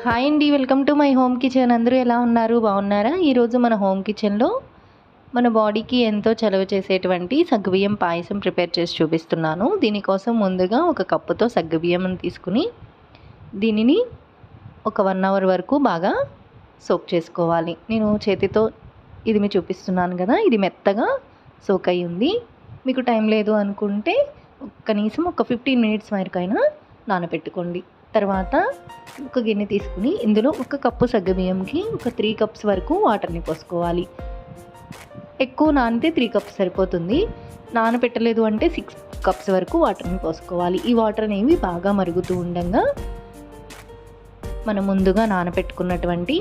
Hi అండి, welcome to my home kitchen. అందరూ ఎలా ఉన్నారు? బాగున్నారా? ఈరోజు మన హోమ్ కిచెన్లో మన బాడీకి ఎంతో చలవ చేసేటువంటి సగ్గుబియ్యం పాయసం ప్రిపేర్ చేసి చూపిస్తున్నాను. దీనికోసం ముందుగా ఒక కప్పుతో సగ్గుబియ్యం తీసుకుని దీనిని ఒక 1 అవర్ వరకు బాగా సోక్ చేసుకోవాలి. నేను చేతితో ఇది మీకు చూపిస్తున్నాను కదా, ఇది మెత్తగా సోక్ అయి ఉంది. మీకు టైం లేదు అనుకుంటే కనీసం ఒక 15 మినిట్స్ వరకైనా నానబెట్టుకోండి. తర్వాత ఒక గిన్నె తీసుకుని ఇందులో ఒక కప్పు సగ్గుబియ్యంకి ఒక 3 కప్స్ వరకు వాటర్ని పోసుకోవాలి. ఎక్కువ నానితే 3 కప్స్ సరిపోతుంది. నానబెట్టలేదు అంటే 6 కప్స్ వరకు వాటర్ని పోసుకోవాలి. ఈ వాటర్ అనేవి బాగా మరుగుతూ ఉండగా మనం ముందుగా నానబెట్టుకున్నటువంటి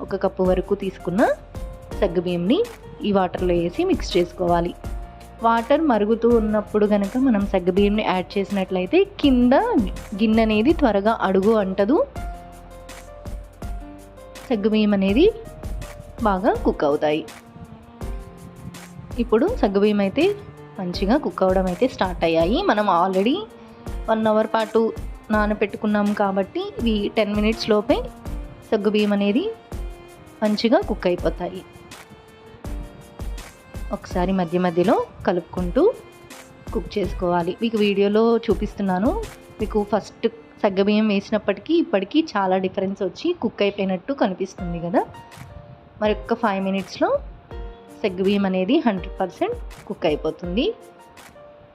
ఒక కప్పు వరకు తీసుకున్న సగ్గుబియ్యంని ఈ వాటర్లో వేసి మిక్స్ చేసుకోవాలి. వాటర్ మరుగుతూ ఉన్నప్పుడు కనుక మనం సగ్గుబియ్యంని యాడ్ చేసినట్లయితే కింద గిన్నె అనేది త్వరగా అడుగు అంటదు. సగ్గుబియ్యం అనేది బాగా కుక్ అవుతాయి. ఇప్పుడు సగ్గుబియ్యం అయితే మంచిగా కుక్ అవ్వడం అయితే స్టార్ట్ అయ్యాయి. మనం ఆల్రెడీ 1 అవర్ పాటు నానబెట్టుకున్నాం కాబట్టి ఇవి 10 మినిట్స్ లోపే సగ్గుబియ్యం అనేది మంచిగా కుక్ అయిపోతాయి. ఒకసారి మధ్య మధ్యలో కలుపుకుంటూ కుక్ చేసుకోవాలి. మీకు వీడియోలో చూపిస్తున్నాను. మీకు ఫస్ట్ సగ్గుబియ్యం వేసినప్పటికీ ఇప్పటికీ చాలా డిఫరెన్స్ వచ్చి కుక్ అయిపోయినట్టు కనిపిస్తుంది కదా. మరి ఒక్క 5 మినిట్స్లో సగ్గుబియ్యం అనేది 100% కుక్ అయిపోతుంది.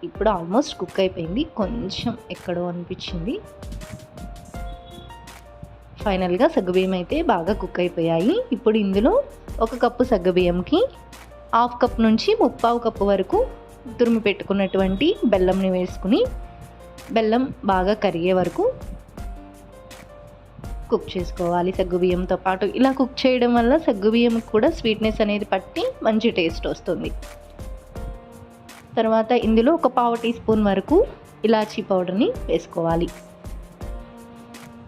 ఇప్పుడు ఆల్మోస్ట్ కుక్ అయిపోయింది. కొంచెం ఎక్కడో అనిపించింది. ఫైనల్గా సగ్గుబియ్యం అయితే బాగా కుక్ అయిపోయాయి. ఇప్పుడు ఇందులో ఒక కప్పు సగ్గుబియ్యంకి 1/2 కప్ నుంచి 3/4 కప్పు వరకు తురిమి పెట్టుకున్నటువంటి బెల్లంని వేసుకుని బెల్లం బాగా కరిగే వరకు కుక్ చేసుకోవాలి సగ్గుబియ్యంతో పాటు. ఇలా కుక్ చేయడం వల్ల సగ్గుబియ్యం కూడా స్వీట్నెస్ అనేది పట్టి మంచి టేస్ట్ వస్తుంది. తర్వాత ఇందులో ఒక 1/2 టీ స్పూన్ వరకు ఇలాచీ పౌడర్ని వేసుకోవాలి.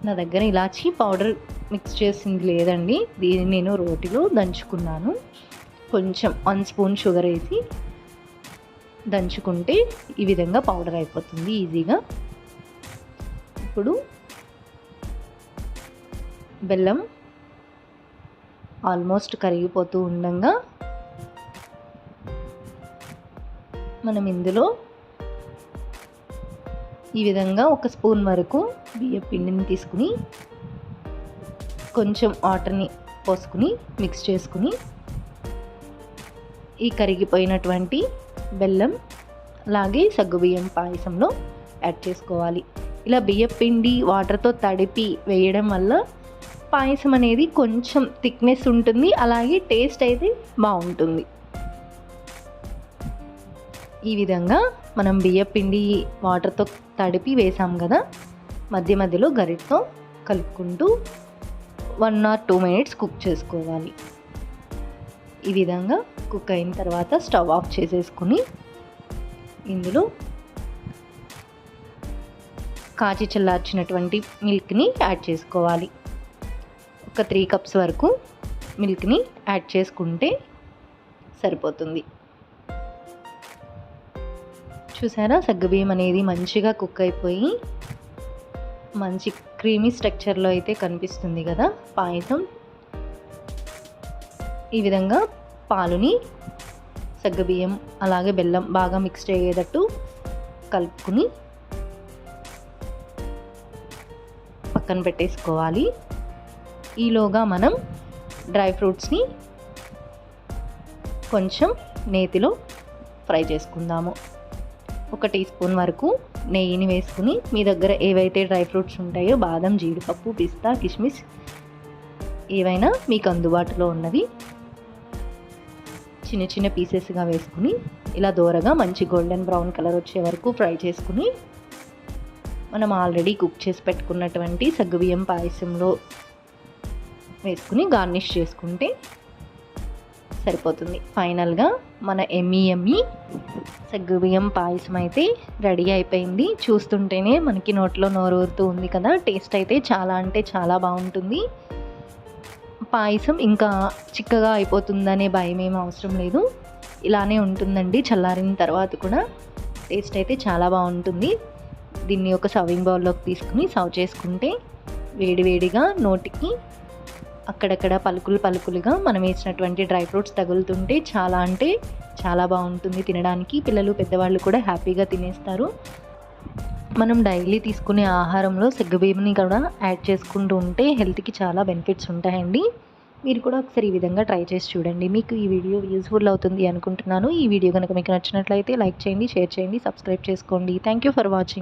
నా దగ్గర ఇలాచీ పౌడర్ మిక్స్ చేసింది లేదండి, దీన్ని నేను రోటిలో దంచుకున్నాను. కొంచెం 1 స్పూన్ షుగర్ వేసి దంచుకుంటే ఈ విధంగా పౌడర్ అయిపోతుంది ఈజీగా. ఇప్పుడు బెల్లం ఆల్మోస్ట్ కరిగిపోతూ ఉండగా మనం ఇందులో ఈ విధంగా 1 స్పూన్ వరకు బియ్యం పిండిని తీసుకుని కొంచెం వాటర్ని పోసుకుని మిక్స్ చేసుకుని ఈ కరిగిపోయినటువంటి బెల్లం అలాగే సగ్గుబియ్యం పాయసంలో యాడ్ చేసుకోవాలి. ఇలా బియ్యం పిండి వాటర్తో తడిపి వేయడం వల్ల పాయసం అనేది కొంచెం థిక్నెస్ ఉంటుంది, అలాగే టేస్ట్ అయితే బాగుంటుంది. ఈ విధంగా మనం బియ్యం పిండి వాటర్తో తడిపి వేసాం కదా, మధ్య మధ్యలో గరిటతో కలుపుకుంటూ 1 or 2 మినిట్స్ కుక్ చేసుకోవాలి. ఈ విధంగా కుక్ అయిన తర్వాత స్టవ్ ఆఫ్ చేసేసుకుని ఇందులో కాచి చల్లార్చినటువంటి మిల్క్ని యాడ్ చేసుకోవాలి. ఒక 3 కప్స్ వరకు మిల్క్ని యాడ్ చేసుకుంటే సరిపోతుంది. చూసారా, సగ్గుబియ్యం అనేది మంచిగా కుక్ అయిపోయి మంచి క్రీమీ స్ట్రక్చర్లో అయితే కనిపిస్తుంది కదా పాయసం. ఈ విధంగా పాలుని సగ్గుబియ్యం అలాగే బెల్లం బాగా మిక్స్ అయ్యేటట్టు కలుపుకుని పక్కన పెట్టేసుకోవాలి. ఈలోగా మనం డ్రై ఫ్రూట్స్ని కొంచెం నేతిలో ఫ్రై చేసుకుందాము. 1 టీ స్పూన్ వరకు నెయ్యిని వేసుకుని మీ దగ్గర ఏవైతే డ్రై ఫ్రూట్స్ ఉంటాయో బాదం, జీడిపప్పు, పిస్తా, కిస్మిస్ ఏవైనా మీకు అందుబాటులో ఉన్నవి చిన్న చిన్న పీసెస్గా వేసుకుని ఇలా దోరగా మంచి గోల్డెన్ బ్రౌన్ కలర్ వచ్చే వరకు ఫ్రై చేసుకుని మనం ఆల్రెడీ కుక్ చేసి పెట్టుకున్నటువంటి సగ్గుబియ్యం పాయసంలో వేసుకుని గార్నిష్ చేసుకుంటే సరిపోతుంది. ఫైనల్గా మన ఎమ్మీ సగ్గుబియ్యం పాయసం అయితే రెడీ అయిపోయింది. చూస్తుంటేనే మనకి నోట్లో నోరూరుతూ ఉంది కదా. టేస్ట్ అయితే చాలా అంటే చాలా బాగుంటుంది. పాయసం ఇంకా చిక్కగా అయిపోతుందనే భయం ఏం అవసరం లేదు, ఇలానే ఉంటుందండి. చల్లారిన తర్వాత కూడా టేస్ట్ అయితే చాలా బాగుంటుంది. దీన్ని ఒక సర్వింగ్ బౌల్లోకి తీసుకుని సర్వ్ చేసుకుంటే వేడివేడిగా నోటికి అక్కడక్కడ పలుకులుగా మనం వేసినటువంటి డ్రై ఫ్రూట్స్ తగులుతుంటే చాలా అంటే చాలా బాగుంటుంది తినడానికి. పిల్లలు పెద్దవాళ్ళు కూడా హ్యాపీగా తినేస్తారు. మనం డైలీ తీసుకునే ఆహారంలో సగ్గుబియ్యంని కూడా యాడ్ చేసుకుంటూ ఉంటే హెల్త్కి చాలా బెనిఫిట్స్ ఉంటాయండి. మీరు కూడా ఒకసారి ఈ విధంగా ట్రై చేసి చూడండి. మీకు ఈ వీడియో యూజ్ఫుల్ అవుతుంది అనుకుంటున్నాను. ఈ వీడియో కనుక మీకు నచ్చినట్లయితే లైక్ చేయండి, షేర్ చేయండి, సబ్స్క్రైబ్ చేసుకోండి. Thank you for watching.